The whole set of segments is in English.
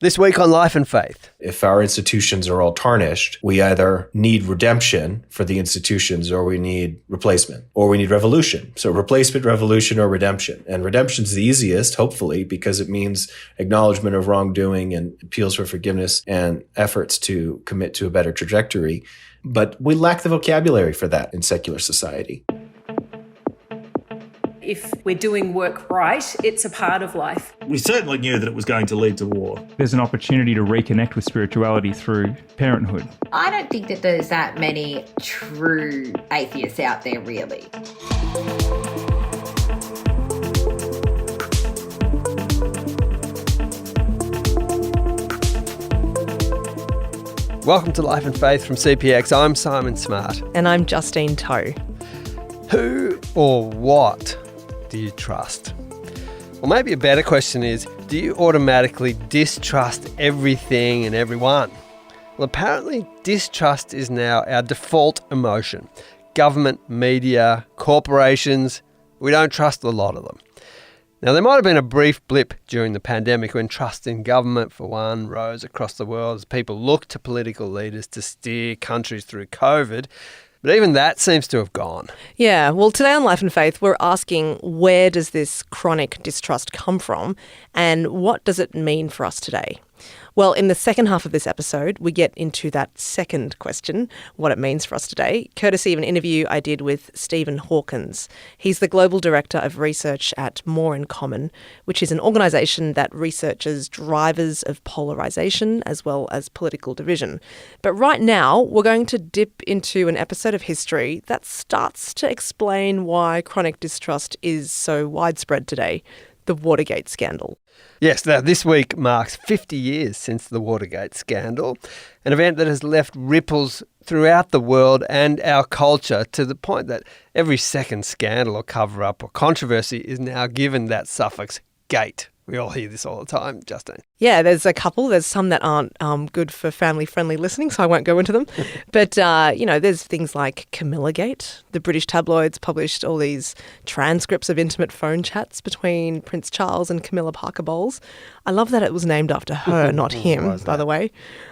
This week on Life and Faith. If our institutions are all tarnished, we either need redemption for the institutions or we need replacement or we need revolution. So replacement, revolution, or redemption. And redemption's the easiest, hopefully, because it means acknowledgement of wrongdoing and appeals for forgiveness and efforts to commit to a better trajectory. But we lack the vocabulary for that in secular society. If we're doing work right, it's a part of life. We certainly knew that it was going to lead to war. There's an opportunity to reconnect with spirituality through parenthood. I don't think that there's that many true atheists out there, really. Welcome to Life and Faith from CPX. I'm Simon Smart. And I'm Justine Toe. Who or what do you trust? Or maybe a better question is, do you automatically distrust everything and everyone? Well, apparently distrust is now our default emotion. Government, media, corporations, we don't trust a lot of them. Now, there might have been a brief blip during the pandemic when trust in government, for one, rose across the world as people looked to political leaders to steer countries through COVID. But even that seems to have gone. Yeah, well, today on Life and Faith, we're asking, where does this chronic distrust come from and what does it mean for us today? Well, in the second half of this episode, we get into that second question, what it means for us today, courtesy of an interview I did with Stephen Hawkins. He's the Global Director of Research at More in Common, which is an organisation that researches drivers of polarisation as well as political division. But right now, we're going to dip into an episode of history that starts to explain why chronic distrust is so widespread today, the Watergate scandal. Yes, now this week marks 50 years since the Watergate scandal, an event that has left ripples throughout the world and our culture to the point that every second scandal or cover-up or controversy is now given that suffix "gate." We all hear this all the time, Justine. Yeah, there's a couple. There's some that aren't good for family-friendly listening, so I won't go into them. But, there's things like Camillagate. The British tabloids published all these transcripts of intimate phone chats between Prince Charles and Camilla Parker Bowles. I love that it was named after her, not him, by the way.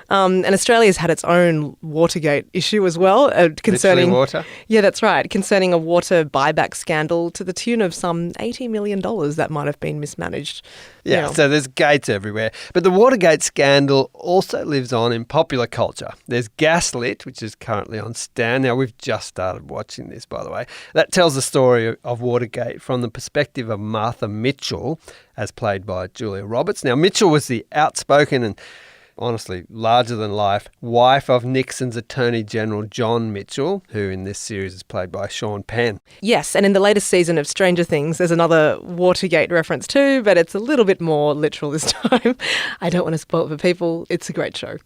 And Australia's had its own Watergate issue as well. Concerning water? Yeah, that's right. Concerning a water buyback scandal to the tune of some $80 million that might have been mismanaged. Yeah, so there's gates everywhere. But the Watergate scandal also lives on in popular culture. There's Gaslit, which is currently on Stan. Now, we've just started watching this, by the way. That tells the story of Watergate from the perspective of Martha Mitchell, as played by Julia Roberts. Now, Mitchell was the outspoken and honestly larger-than-life wife of Nixon's Attorney General John Mitchell, who in this series is played by Sean Penn. Yes, and in the latest season of Stranger Things, there's another Watergate reference too, but it's a little bit more literal this time. I don't want to spoil it for people. It's a great show.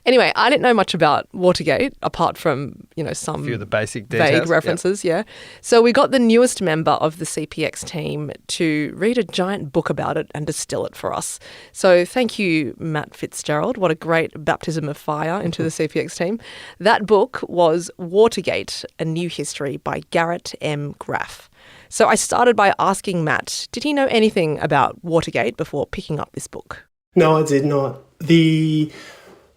Anyway, I didn't know much about Watergate, apart from, some a few of the basic details. Vague references, yeah. So we got the newest member of the CPX team to read a giant book about it and distill it for us. So thank you, Matt Fitzgerald. What a great baptism of fire into the CPX team. That book was Watergate, A New History by Garrett M. Graff. So I started by asking Matt, did he know anything about Watergate before picking up this book? No, I did not. The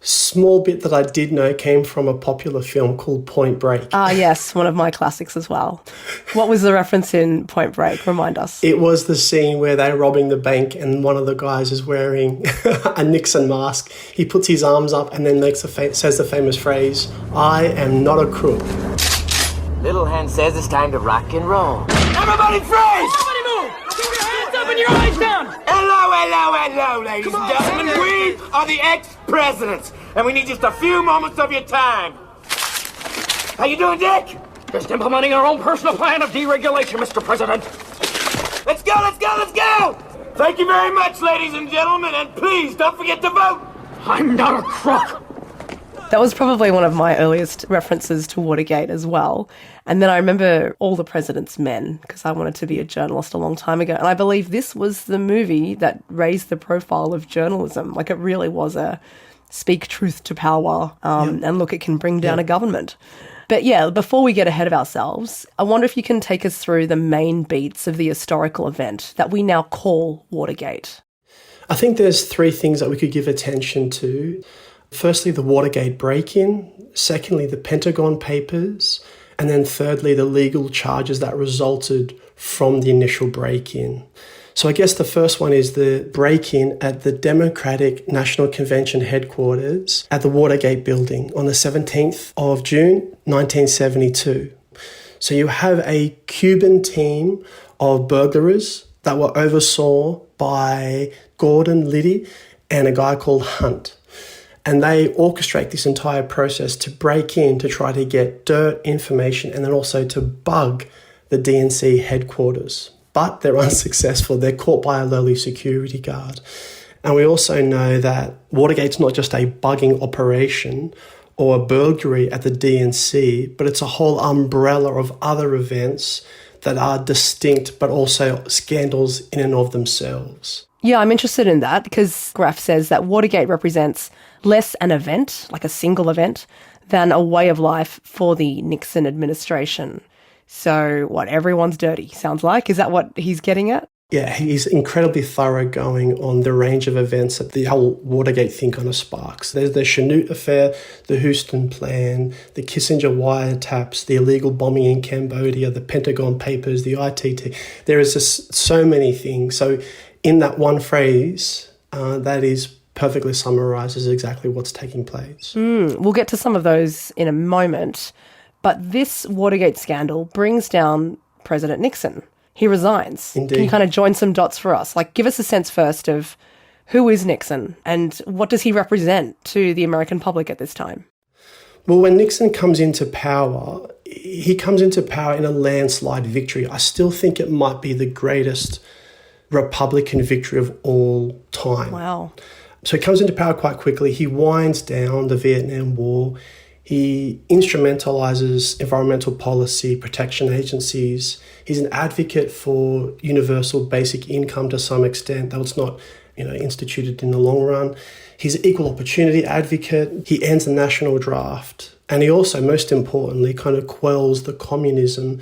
small bit that I did know came from a popular film called Point Break. Ah, yes, one of my classics as well. What was the reference in Point Break? Remind us. It was the scene where they're robbing the bank and one of the guys is wearing a Nixon mask. He puts his arms up and then says the famous phrase, "I am not a crook." Little Hen says it's time to rock and roll. Everybody freeze! Everybody move! Keep your hands up and your eyes down! Hello, ladies and gentlemen. We are the ex-presidents, and we need just a few moments of your time. How you doing, Dick? Just implementing our own personal plan of deregulation, Mr. President. Let's go! Thank you very much, ladies and gentlemen, and please don't forget to vote. I'm not a crook. That was probably one of my earliest references to Watergate as well. And then I remember All the President's Men, because I wanted to be a journalist a long time ago. And I believe this was the movie that raised the profile of journalism. Like, it really was a speak truth to power and look, it can bring down a government. But yeah, before we get ahead of ourselves, I wonder if you can take us through the main beats of the historical event that we now call Watergate. I think there's three things that we could give attention to. Firstly, the Watergate break-in. Secondly, the Pentagon Papers. And then thirdly, the legal charges that resulted from the initial break-in. So I guess the first one is the break-in at the Democratic National Convention headquarters at the Watergate building on the 17th of June, 1972. So you have a Cuban team of burglars that were oversaw by Gordon Liddy and a guy called Hunt. And they orchestrate this entire process to break in, to try to get dirt, information, and then also to bug the DNC headquarters. But they're unsuccessful. They're caught by a lowly security guard. And we also know that Watergate's not just a bugging operation or a burglary at the DNC, but it's a whole umbrella of other events that are distinct but also scandals in and of themselves. Yeah, I'm interested in that because Graf says that Watergate represents less an event, like a single event, than a way of life for the Nixon administration. So what, everyone's dirty, sounds like? Is that what he's getting at? Yeah, he's incredibly thoroughgoing on the range of events that the whole Watergate thing kind of sparks. There's the Chanute affair, the Houston plan, the Kissinger wiretaps, the illegal bombing in Cambodia, the Pentagon Papers, the ITT. There is just so many things. So in that one phrase, that is perfectly summarises exactly what's taking place. We'll get to some of those in a moment. But this Watergate scandal brings down President Nixon. He resigns. Indeed. Can you kind of join some dots for us? Like, give us a sense first of who is Nixon and what does he represent to the American public at this time? Well, when Nixon comes into power, he comes into power in a landslide victory. I still think it might be the greatest Republican victory of all time. Wow. So he comes into power quite quickly. He winds down the Vietnam War. He instrumentalizes environmental policy, protection agencies. He's an advocate for universal basic income to some extent, though it's not, instituted in the long run. He's an equal opportunity advocate. He ends the national draft. And he also, most importantly, kind of quells the communism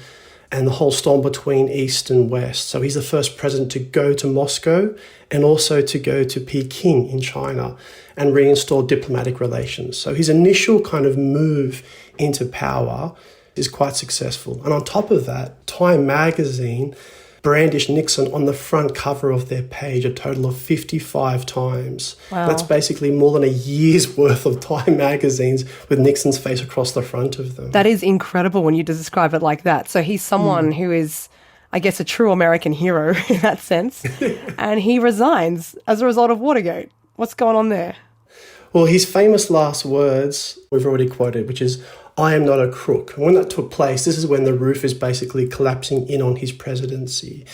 and the whole storm between East and West. So he's the first president to go to Moscow and also to go to Peking in China and reinstall diplomatic relations. So his initial kind of move into power is quite successful. And on top of that, Time magazine brandished Nixon on the front cover of their page a total of 55 times. Wow. That's basically more than a year's worth of Time magazines with Nixon's face across the front of them. That is incredible when you describe it like that. So he's someone who is, I guess, a true American hero in that sense. And he resigns as a result of Watergate. What's going on there? Well, his famous last words we've already quoted, which is, "I am not a crook." And when that took place, this is when the roof is basically collapsing in on his presidency.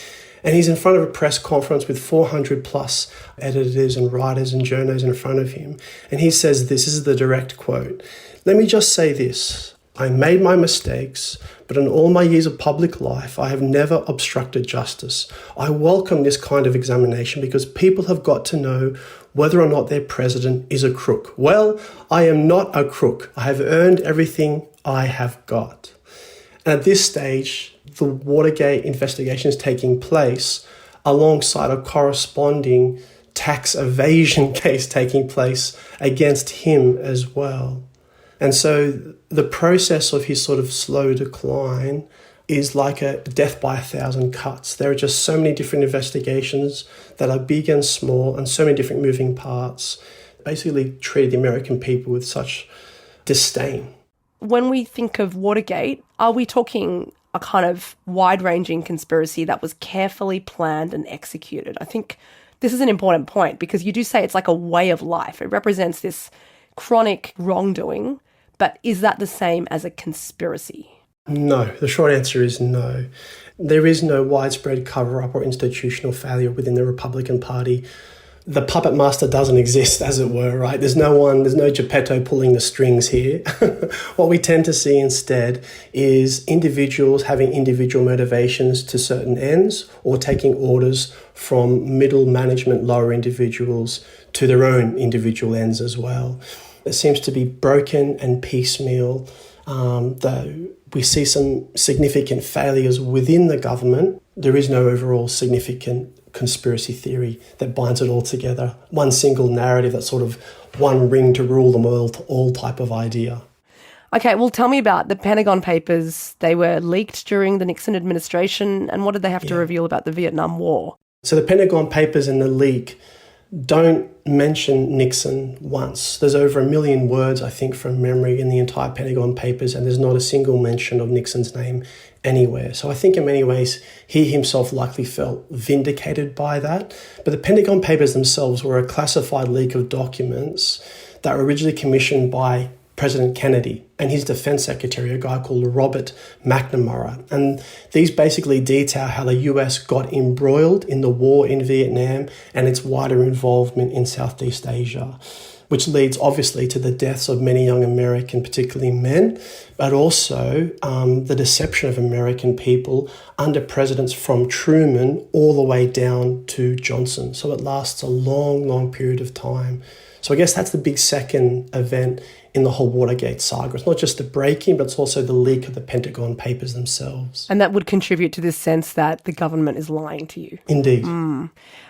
And he's in front of a press conference with 400 plus editors and writers and journos in front of him. And he says this is the direct quote. "Let me just say this. I made my mistakes, but in all my years of public life, I have never obstructed justice. I welcome this kind of examination because people have got to know whether or not their president is a crook. Well, I am not a crook. I have earned everything I have got." And at this stage, the Watergate investigation is taking place alongside a corresponding tax evasion case taking place against him as well. And so the process of his sort of slow decline is like a death by 1,000 cuts. There are just so many different investigations that are big and small and so many different moving parts, basically treated the American people with such disdain. When we think of Watergate, are we talking a kind of wide-ranging conspiracy that was carefully planned and executed? I think this is an important point because you do say it's like a way of life. It represents this chronic wrongdoing, but is that the same as a conspiracy? No, the short answer is no. There is no widespread cover-up or institutional failure within the Republican Party. The puppet master doesn't exist, as it were, right? There's no Geppetto pulling the strings here. What we tend to see instead is individuals having individual motivations to certain ends or taking orders from middle management, lower individuals to their own individual ends as well. It seems to be broken and piecemeal, though we see some significant failures within the government. There is no overall significant conspiracy theory that binds it all together. One single narrative, that sort of one ring to rule them all type of idea. Okay, well, tell me about the Pentagon Papers. They were leaked during the Nixon administration, and what did they have to reveal about the Vietnam War? So the Pentagon Papers and the leak don't mention Nixon once. There's over 1 million words, I think, from memory in the entire Pentagon Papers, and there's not a single mention of Nixon's name anywhere. So I think in many ways he himself likely felt vindicated by that. But the Pentagon Papers themselves were a classified leak of documents that were originally commissioned by President Kennedy and his defense secretary, a guy called Robert McNamara. And these basically detail how the US got embroiled in the war in Vietnam and its wider involvement in Southeast Asia, which leads obviously to the deaths of many young American, particularly men, but also the deception of American people under presidents from Truman all the way down to Johnson. So it lasts a long, long period of time. So I guess that's the big second event in the whole Watergate saga. It's not just the break-in, but it's also the leak of the Pentagon Papers themselves. And that would contribute to this sense that the government is lying to you. Indeed.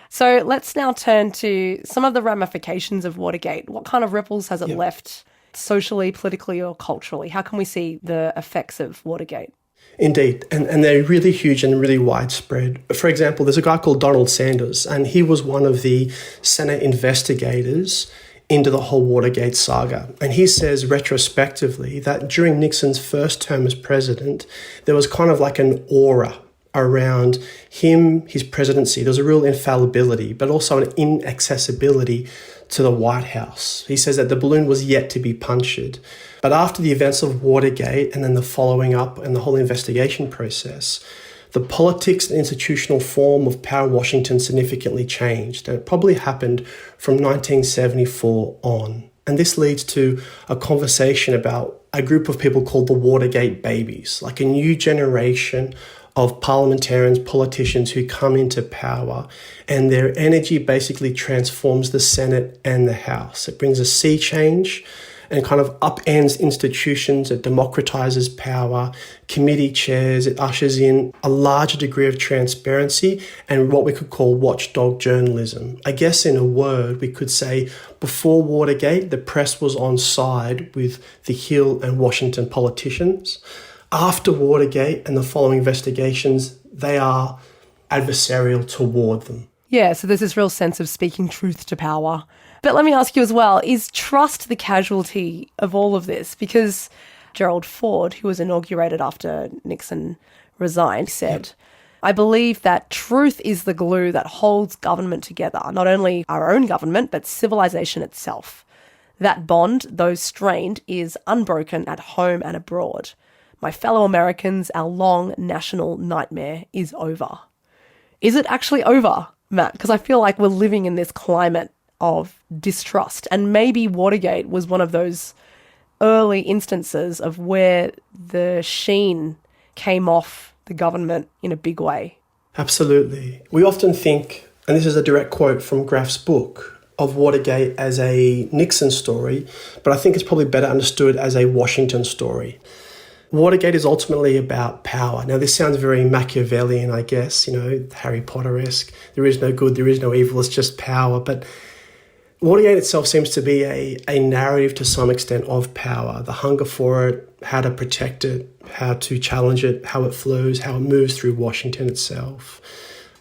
So let's now turn to some of the ramifications of Watergate. What kind of ripples has it left socially, politically, or culturally? How can we see the effects of Watergate? Indeed, and they're really huge and really widespread. For example, there's a guy called Donald Sanders, and he was one of the Senate investigators into the whole Watergate saga. And he says retrospectively that during Nixon's first term as president, there was kind of like an aura around him, his presidency. There was a real infallibility, but also an inaccessibility to the White House. He says that the balloon was yet to be punctured. But after the events of Watergate and then the following up and the whole investigation process, the politics and institutional form of power in Washington significantly changed. And it probably happened from 1974 on. And this leads to a conversation about a group of people called the Watergate babies, like a new generation of parliamentarians, politicians who come into power, and their energy basically transforms the Senate and the House. It brings a sea change and kind of upends institutions. It democratizes power, committee chairs. It ushers in a larger degree of transparency and what we could call watchdog journalism. I guess in a word, we could say before Watergate, the press was on side with the Hill and Washington politicians. After Watergate and the following investigations, they are adversarial toward them. Yeah, so there's this real sense of speaking truth to power. But let me ask you as well, is trust the casualty of all of this? Because Gerald Ford, who was inaugurated after Nixon resigned, said, I believe that truth is the glue that holds government together, not only our own government, but civilization itself. That bond, though strained, is unbroken at home and abroad. My fellow Americans, our long national nightmare is over. Is it actually over, Matt? Because I feel like we're living in this climate of distrust. And maybe Watergate was one of those early instances of where the sheen came off the government in a big way. Absolutely. We often think, and this is a direct quote from Graff's book, of Watergate as a Nixon story, but I think it's probably better understood as a Washington story. Watergate is ultimately about power. Now, this sounds very Machiavellian, I guess, Harry Potter-esque. There is no good, there is no evil, it's just power. But Watergate itself seems to be a narrative to some extent of power, the hunger for it, how to protect it, how to challenge it, how it flows, how it moves through Washington itself.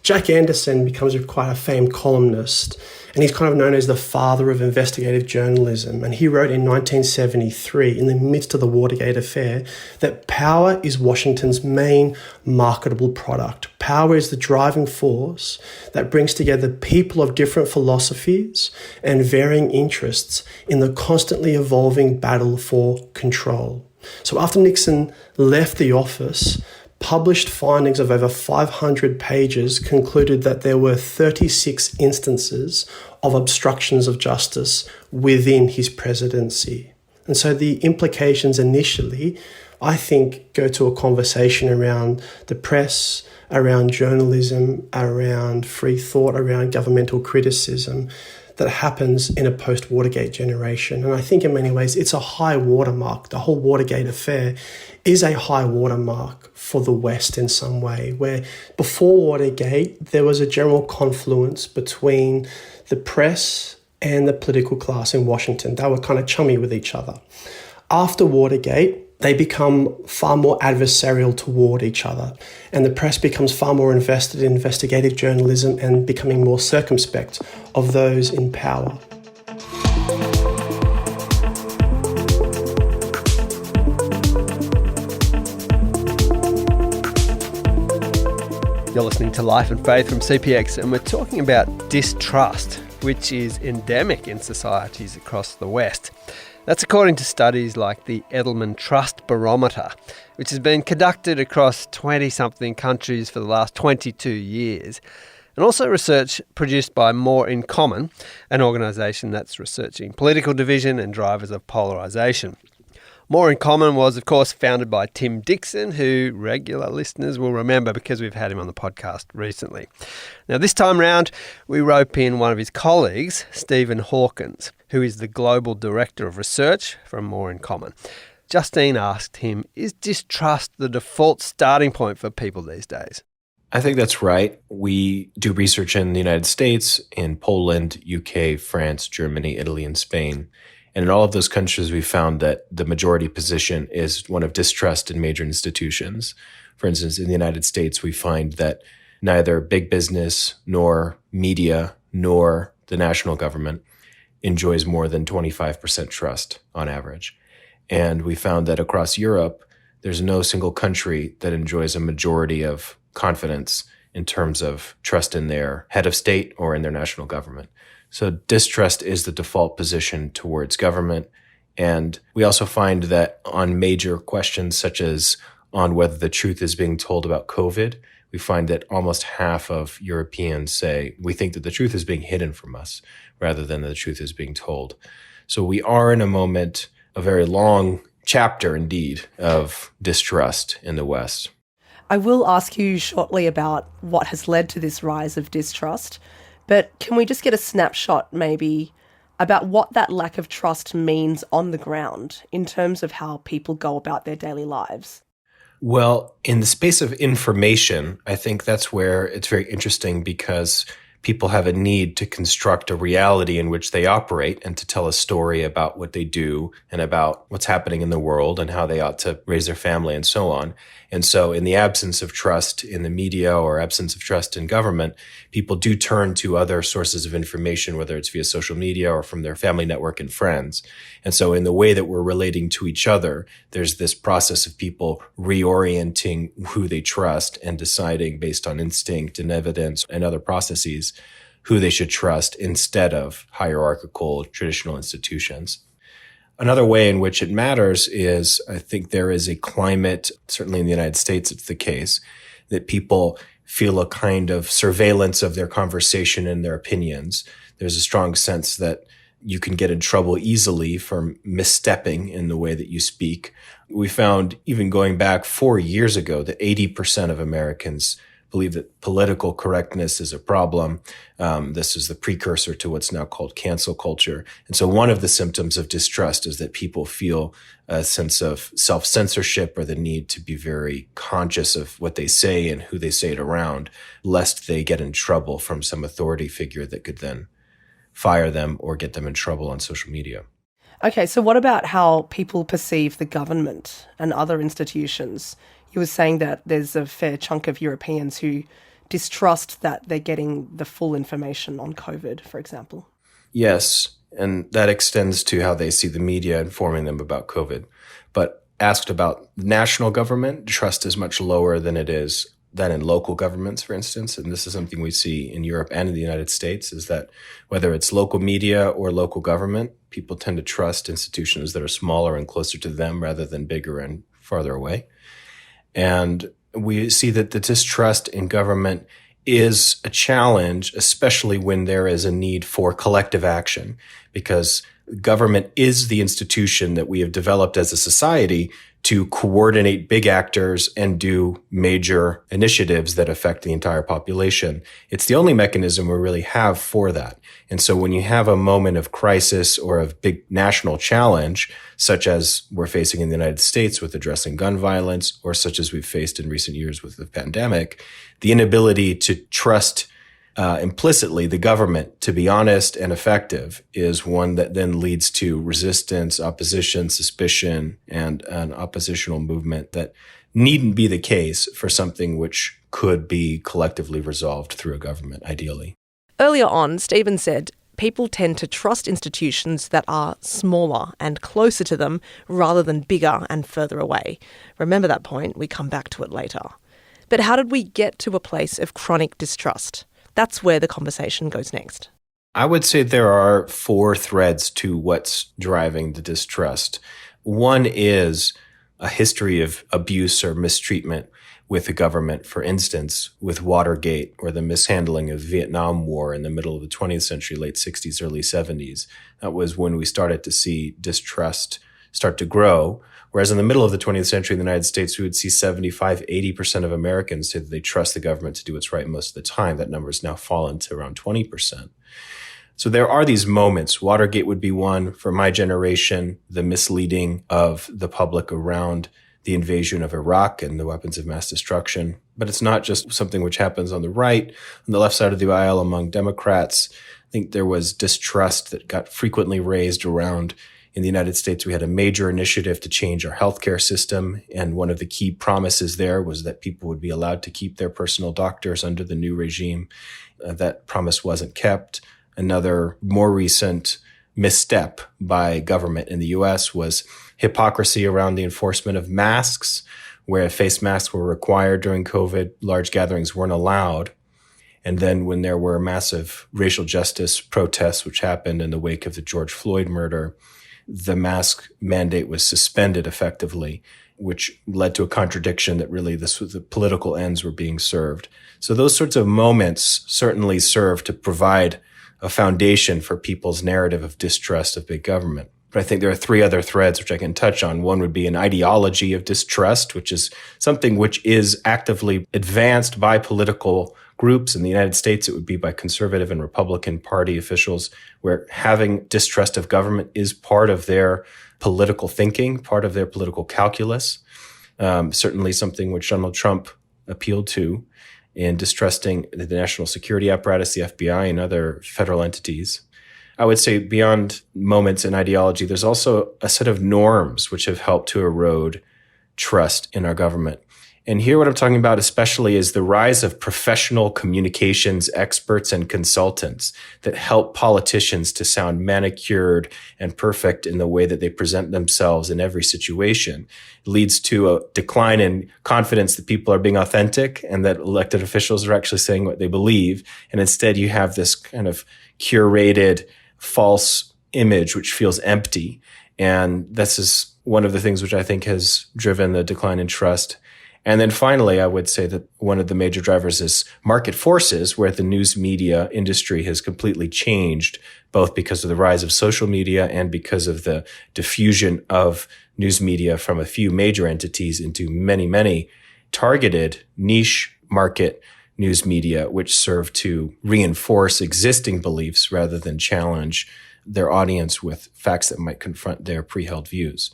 Jack Anderson becomes quite a famed columnist, and he's kind of known as the father of investigative journalism. And he wrote in 1973, in the midst of the Watergate affair, that power is Washington's main marketable product. Power is the driving force that brings together people of different philosophies and varying interests in the constantly evolving battle for control. So after Nixon left the office, published findings of over 500 pages concluded that there were 36 instances of obstructions of justice within his presidency. And so the implications initially, I think, go to a conversation around the press, around journalism, around free thought, around governmental criticism, that happens in a post-Watergate generation. And I think in many ways it's a high watermark. The whole Watergate affair is a high watermark for the West in some way, where before Watergate, there was a general confluence between the press and the political class in Washington. They were kind of chummy with each other. After Watergate, they become far more adversarial toward each other, and the press becomes far more invested in investigative journalism and becoming more circumspect of those in power. You're listening to Life and Faith from CPX, and we're talking about distrust, which is endemic in societies across the West. That's according to studies like the Edelman Trust Barometer, which has been conducted across 20-something countries for the last 22 years, and also research produced by More in Common, an organisation that's researching political division and drivers of polarisation. More in Common was, of course, founded by Tim Dixon, who regular listeners will remember because we've had him on the podcast recently. Now, this time round, we rope in one of his colleagues, Stephen Hawkins, who is the Global Director of Research from More in Common. Justine asked him, is distrust the default starting point for people these days? I think that's right. We do research in the United States, in Poland, UK, France, Germany, Italy, and Spain. And in all of those countries, we found that the majority position is one of distrust in major institutions. For instance, in the United States, we find that neither big business, nor media, nor the national government enjoys more than 25% trust on average. And we found that across Europe, there's no single country that enjoys a majority of confidence in terms of trust in their head of state or in their national government. So distrust is the default position towards government. And we also find that on major questions, such as on whether the truth is being told about COVID, we find that almost half of Europeans say, we think that the truth is being hidden from us rather than the truth is being told. So we are in a moment, a very long chapter indeed, of distrust in the West. I will ask you shortly about what has led to this rise of distrust. But can we just get a snapshot maybe about what that lack of trust means on the ground in terms of how people go about their daily lives? Well, in the space of information, I think that's where it's very interesting because people have a need to construct a reality in which they operate and to tell a story about what they do and about what's happening in the world and how they ought to raise their family and so on. And so in the absence of trust in the media or absence of trust in government, people do turn to other sources of information, whether it's via social media or from their family network and friends. And so in the way that we're relating to each other, there's this process of people reorienting who they trust and deciding based on instinct and evidence and other processes who they should trust instead of hierarchical traditional institutions. Another way in which it matters is I think there is a climate, certainly in the United States it's the case, that people feel a kind of surveillance of their conversation and their opinions. There's a strong sense that you can get in trouble easily for misstepping in the way that you speak. We found even going back 4 years ago that 80% of Americans believe that political correctness is a problem. This is the precursor to what's now called cancel culture. And so one of the symptoms of distrust is that people feel a sense of self-censorship or the need to be very conscious of what they say and who they say it around, lest they get in trouble from some authority figure that could then fire them or get them in trouble on social media. Okay, so what about how people perceive the government and other institutions? You were saying that there's a fair chunk of Europeans who distrust that they're getting the full information on COVID, for example. Yes, and that extends to how they see the media informing them about COVID. But asked about national government, trust is much lower than it is than in local governments, for instance. And this is something we see in Europe and in the United States, is that whether it's local media or local government, people tend to trust institutions that are smaller and closer to them rather than bigger and farther away. And we see that the distrust in government is a challenge, especially when there is a need for collective action, because government is the institution that we have developed as a society to coordinate big actors and do major initiatives that affect the entire population. It's the only mechanism we really have for that. And so when you have a moment of crisis or of big national challenge, such as we're facing in the United States with addressing gun violence, or such as we've faced in recent years with the pandemic, the inability to trust implicitly the government to be honest and effective is one that then leads to resistance, opposition, suspicion, and an oppositional movement that needn't be the case for something which could be collectively resolved through a government, ideally. Earlier on, Stephen said people tend to trust institutions that are smaller and closer to them rather than bigger and further away. Remember that point, we come back to it later. But how did we get to a place of chronic distrust? That's where the conversation goes next. I would say there are 4 threads to what's driving the distrust. One is a history of abuse or mistreatment with the government, for instance, with Watergate or the mishandling of the Vietnam War in the middle of the 20th century, late 60s, early 70s. That was when we started to see distrust start to grow. Whereas in the middle of the 20th century in the United States, we would see 75-80% of Americans say that they trust the government to do what's right most of the time. That number has now fallen to around 20%. So there are these moments. Watergate would be one for my generation, the misleading of the public around the invasion of Iraq and the weapons of mass destruction. But it's not just something which happens on the right. On the left side of the aisle among Democrats, I think there was distrust that got frequently raised around. In the United States, we had a major initiative to change our healthcare system. And one of the key promises there was that people would be allowed to keep their personal doctors under the new regime. That promise wasn't kept. Another more recent misstep by government in the US was hypocrisy around the enforcement of masks, where face masks were required during COVID, large gatherings weren't allowed. And then when there were massive racial justice protests, which happened in the wake of the George Floyd murder, the mask mandate was suspended effectively, which led to a contradiction that really the political ends were being served. So those sorts of moments certainly serve to provide a foundation for people's narrative of distrust of big government. But I think there are 3 other threads which I can touch on. One would be an ideology of distrust, which is something which is actively advanced by political groups. In the United States, it would be by conservative and Republican Party officials, where having distrust of government is part of their political thinking, part of their political calculus. Certainly something which Donald Trump appealed to in distrusting the national security apparatus, the FBI, and other federal entities. I would say beyond moments in ideology, there's also a set of norms which have helped to erode trust in our government. And here what I'm talking about especially is the rise of professional communications experts and consultants that help politicians to sound manicured and perfect in the way that they present themselves in every situation. It leads to a decline in confidence that people are being authentic and that elected officials are actually saying what they believe. And instead you have this kind of curated false image which feels empty. And this is one of the things which I think has driven the decline in trust. And then finally, I would say that one of the major drivers is market forces, where the news media industry has completely changed, both because of the rise of social media and because of the diffusion of news media from a few major entities into many, many targeted niche market news media, which serve to reinforce existing beliefs rather than challenge their audience with facts that might confront their pre-held views.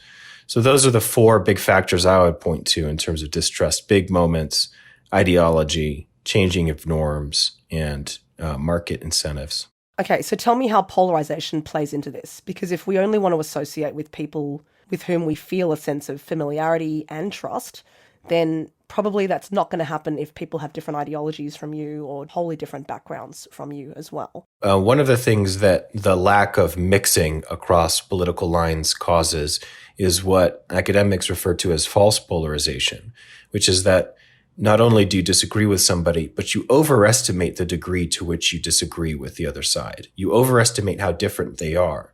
So those are the 4 big factors I would point to in terms of distrust: big moments, ideology, changing of norms, and market incentives. Okay, so tell me how polarisation plays into this. Because if we only want to associate with people with whom we feel a sense of familiarity and trust, then probably that's not going to happen if people have different ideologies from you or wholly different backgrounds from you as well. One of the things that the lack of mixing across political lines causes is what academics refer to as false polarization, which is that not only do you disagree with somebody, but you overestimate the degree to which you disagree with the other side. You overestimate how different they are.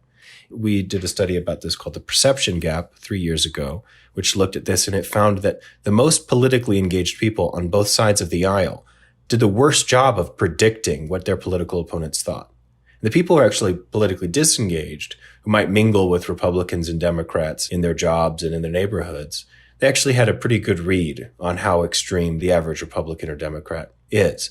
We did a study about this called the perception gap 3 years ago, which looked at this, and it found that the most politically engaged people on both sides of the aisle did the worst job of predicting what their political opponents thought. The people who are actually politically disengaged, who might mingle with Republicans and Democrats in their jobs and in their neighborhoods, they actually had a pretty good read on how extreme the average Republican or Democrat is.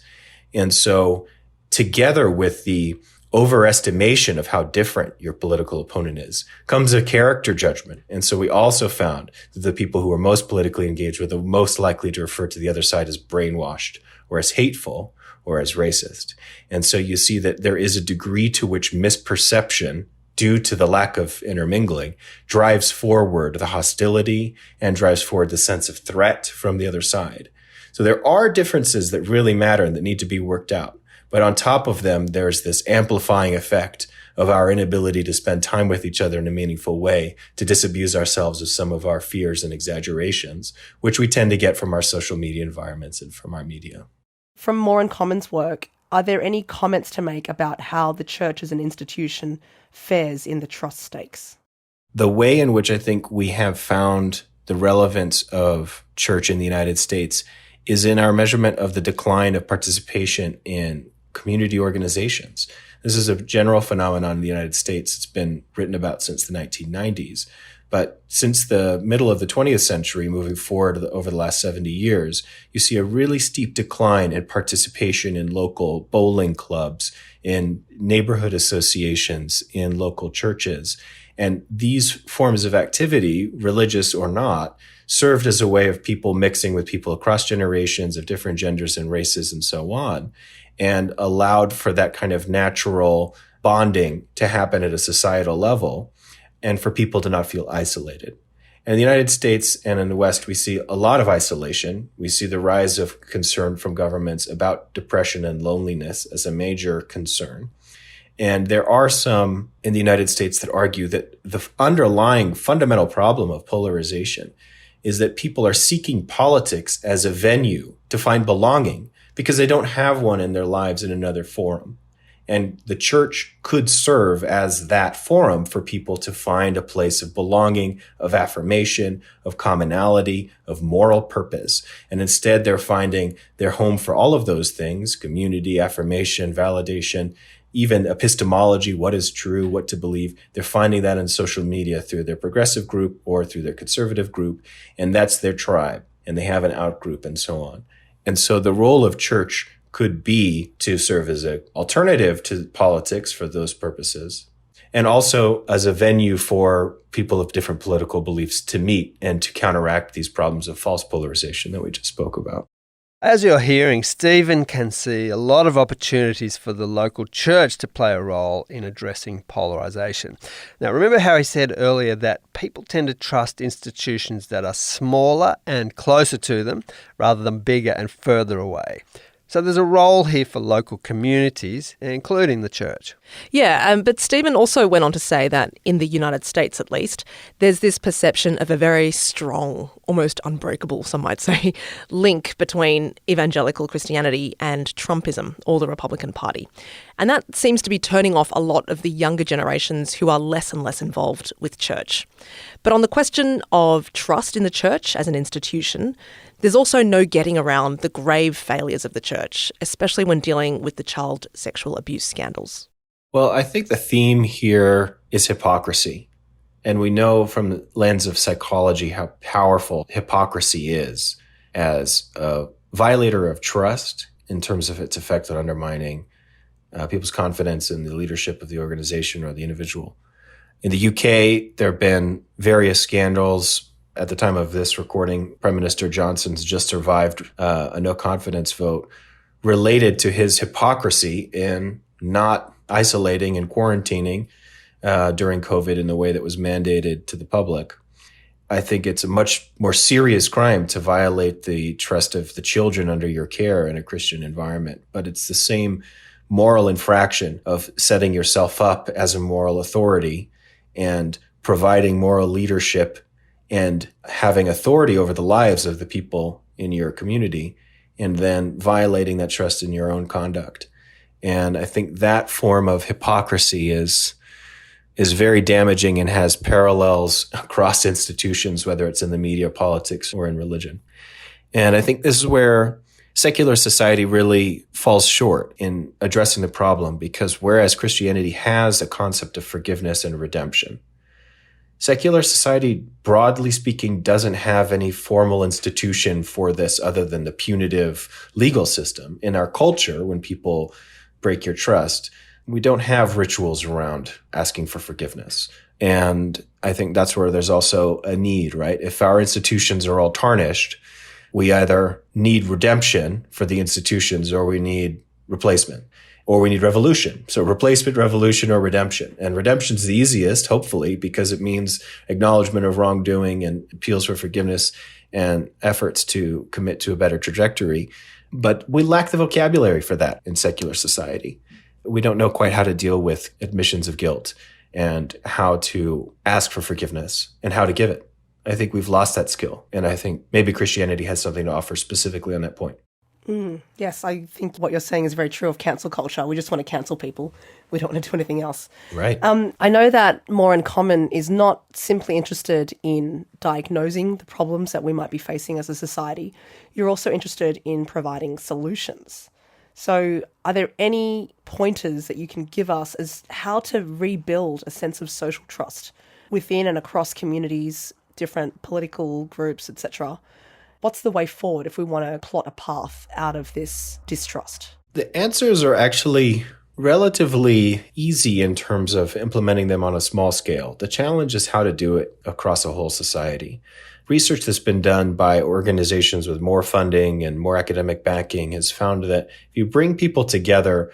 And so together with the overestimation of how different your political opponent is comes a character judgment. And so we also found that the people who are most politically engaged were the most likely to refer to the other side as brainwashed or as hateful or as racist. And so you see that there is a degree to which misperception due to the lack of intermingling drives forward the hostility and drives forward the sense of threat from the other side. So there are differences that really matter and that need to be worked out. But on top of them, there's this amplifying effect of our inability to spend time with each other in a meaningful way, to disabuse ourselves of some of our fears and exaggerations, which we tend to get from our social media environments and from our media. From More in Common's work, are there any comments to make about how the church as an institution fares in the trust stakes? The way in which I think we have found the relevance of church in the United States is in our measurement of the decline of participation in community organizations. This is a general phenomenon in the United States. It's been written about since the 1990s. But since the middle of the 20th century, moving forward over the last 70 years, you see a really steep decline in participation in local bowling clubs, in neighborhood associations, in local churches. And these forms of activity, religious or not, served as a way of people mixing with people across generations of different genders and races and so on, and allowed for that kind of natural bonding to happen at a societal level and for people to not feel isolated. In the United States and in the West, we see a lot of isolation. We see the rise of concern from governments about depression and loneliness as a major concern. And there are some in the United States that argue that the underlying fundamental problem of polarization is that people are seeking politics as a venue to find belonging because they don't have one in their lives in another forum. And the church could serve as that forum for people to find a place of belonging, of affirmation, of commonality, of moral purpose. And instead, they're finding their home for all of those things: community, affirmation, validation, even epistemology, what is true, what to believe. They're finding that in social media through their progressive group or through their conservative group. And that's their tribe. And they have an out group and so on. And so the role of church could be to serve as an alternative to politics for those purposes, and also as a venue for people of different political beliefs to meet and to counteract these problems of false polarization that we just spoke about. As you're hearing, Stephen can see a lot of opportunities for the local church to play a role in addressing polarisation. Now, remember how he said earlier that people tend to trust institutions that are smaller and closer to them rather than bigger and further away. So there's a role here for local communities, including the church. Yeah, but Stephen also went on to say that in the United States, at least, there's this perception of a very strong, almost unbreakable, some might say, link between evangelical Christianity and Trumpism, or the Republican Party. And that seems to be turning off a lot of the younger generations who are less and less involved with church. But on the question of trust in the church as an institution, there's also no getting around the grave failures of the church, especially when dealing with the child sexual abuse scandals. Well, I think the theme here is hypocrisy. And we know from the lens of psychology how powerful hypocrisy is as a violator of trust in terms of its effect on undermining people's confidence in the leadership of the organization or the individual. In the UK, there have been various scandals. At the time of this recording, Prime Minister Johnson's just survived a no-confidence vote related to his hypocrisy in not isolating and quarantining during COVID in the way that was mandated to the public. I think it's a much more serious crime to violate the trust of the children under your care in a Christian environment, but it's the same moral infraction of setting yourself up as a moral authority and providing moral leadership and having authority over the lives of the people in your community, and then violating that trust in your own conduct. And I think that form of hypocrisy is very damaging and has parallels across institutions, whether it's in the media, politics, or in religion. And I think this is where secular society really falls short in addressing the problem, because whereas Christianity has a concept of forgiveness and redemption, Secular society, broadly speaking, doesn't have any formal institution for this other than the punitive legal system. In our culture, when people break your trust, we don't have rituals around asking for forgiveness. And I think that's where there's also a need, right? If our institutions are all tarnished, we either need redemption for the institutions or we need replacement. Or we need revolution. So replacement, revolution, or redemption. And redemption's the easiest, hopefully, because it means acknowledgement of wrongdoing and appeals for forgiveness and efforts to commit to a better trajectory. But we lack the vocabulary for that in secular society. We don't know quite how to deal with admissions of guilt and how to ask for forgiveness and how to give it. I think we've lost that skill. And I think maybe Christianity has something to offer specifically on that point. Yes, I think what you're saying is very true of cancel culture. We just want to cancel people. We don't want to do anything else. Right. I know that More in Common is not simply interested in diagnosing the problems that we might be facing as a society. You're also interested in providing solutions. So are there any pointers that you can give us as how to rebuild a sense of social trust within and across communities, different political groups, etc.? What's the way forward if we want to plot a path out of this distrust? The answers are actually relatively easy in terms of implementing them on a small scale. The challenge is how to do it across a whole society. Research that's been done by organizations with more funding and more academic backing has found that if you bring people together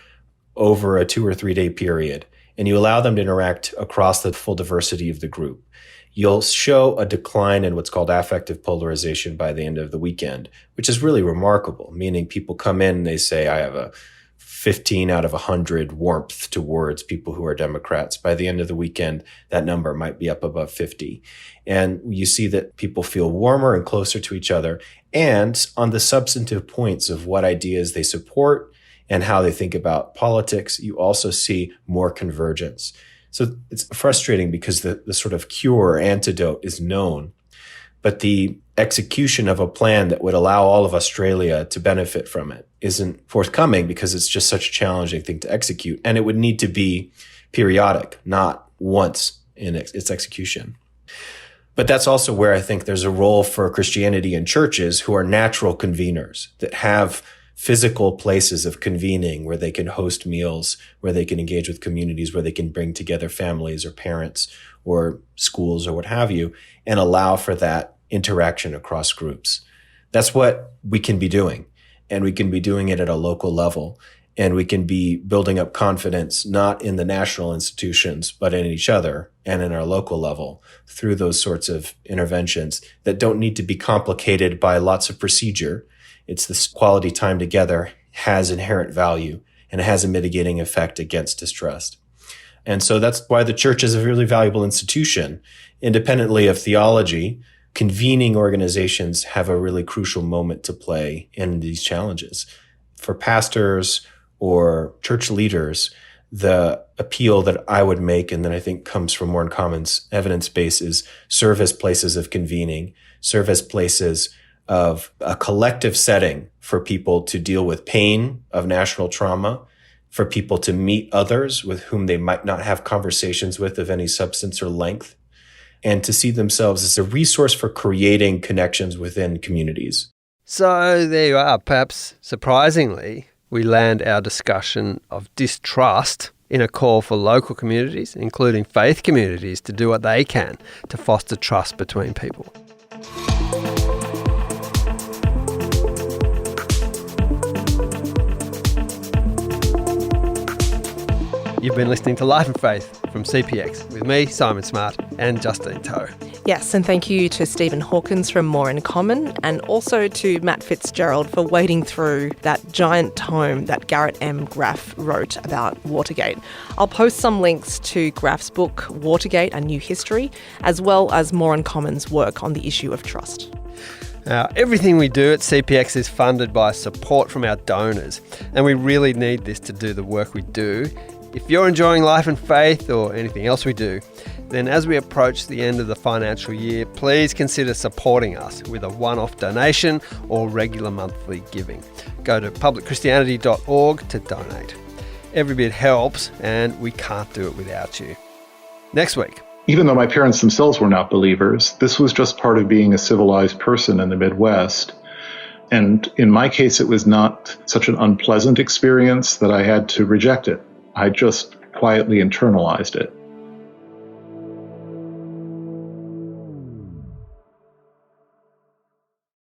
over a 2 or 3 day period and you allow them to interact across the full diversity of the group, you'll show a decline in what's called affective polarization by the end of the weekend, which is really remarkable, meaning people come in and they say, I have a 15 out of 100 warmth towards people who are Democrats. By the end of the weekend, that number might be up above 50. And you see that people feel warmer and closer to each other. And on the substantive points of what ideas they support and how they think about politics, you also see more convergence. So it's frustrating because the sort of cure or antidote is known, but the execution of a plan that would allow all of Australia to benefit from it isn't forthcoming because it's just such a challenging thing to execute. And it would need to be periodic, not once in its execution. But that's also where I think there's a role for Christianity and churches who are natural conveners that have physical places of convening where they can host meals, where they can engage with communities, where they can bring together families or parents or schools or what have you, and allow for that interaction across groups. That's what we can be doing. And we can be doing it at a local level. And we can be building up confidence, not in the national institutions, but in each other and in our local level through those sorts of interventions that don't need to be complicated by lots of procedure. It's this quality time together has inherent value and it has a mitigating effect against distrust. And so that's why the church is a really valuable institution. Independently of theology, convening organizations have a really crucial moment to play in these challenges. For pastors or church leaders, the appeal that I would make, and that I think comes from More in Common's evidence base, is serve as places of convening, serve as places of a collective setting for people to deal with pain of national trauma, for people to meet others with whom they might not have conversations with of any substance or length, and to see themselves as a resource for creating connections within communities. So there you are. Perhaps surprisingly, we land our discussion of distrust in a call for local communities, including faith communities, to do what they can to foster trust between people. You've been listening to Life and Faith from CPX with me, Simon Smart, and Justine Toe. Yes, and thank you to Stephen Hawkins from More in Common, and also to Matt Fitzgerald for wading through that giant tome that Garrett M. Graff wrote about Watergate. I'll post some links to Graff's book, Watergate, A New History, as well as More in Common's work on the issue of trust. Now, everything we do at CPX is funded by support from our donors, and we really need this to do the work we do. If you're enjoying Life and Faith or anything else we do, then as we approach the end of the financial year, please consider supporting us with a one-off donation or regular monthly giving. Go to publicchristianity.org to donate. Every bit helps, and we can't do it without you. Next week, Even though my parents themselves were not believers, this was just part of being a civilized person in the Midwest. And in my case, it was not such an unpleasant experience that I had to reject it. I just quietly internalized it.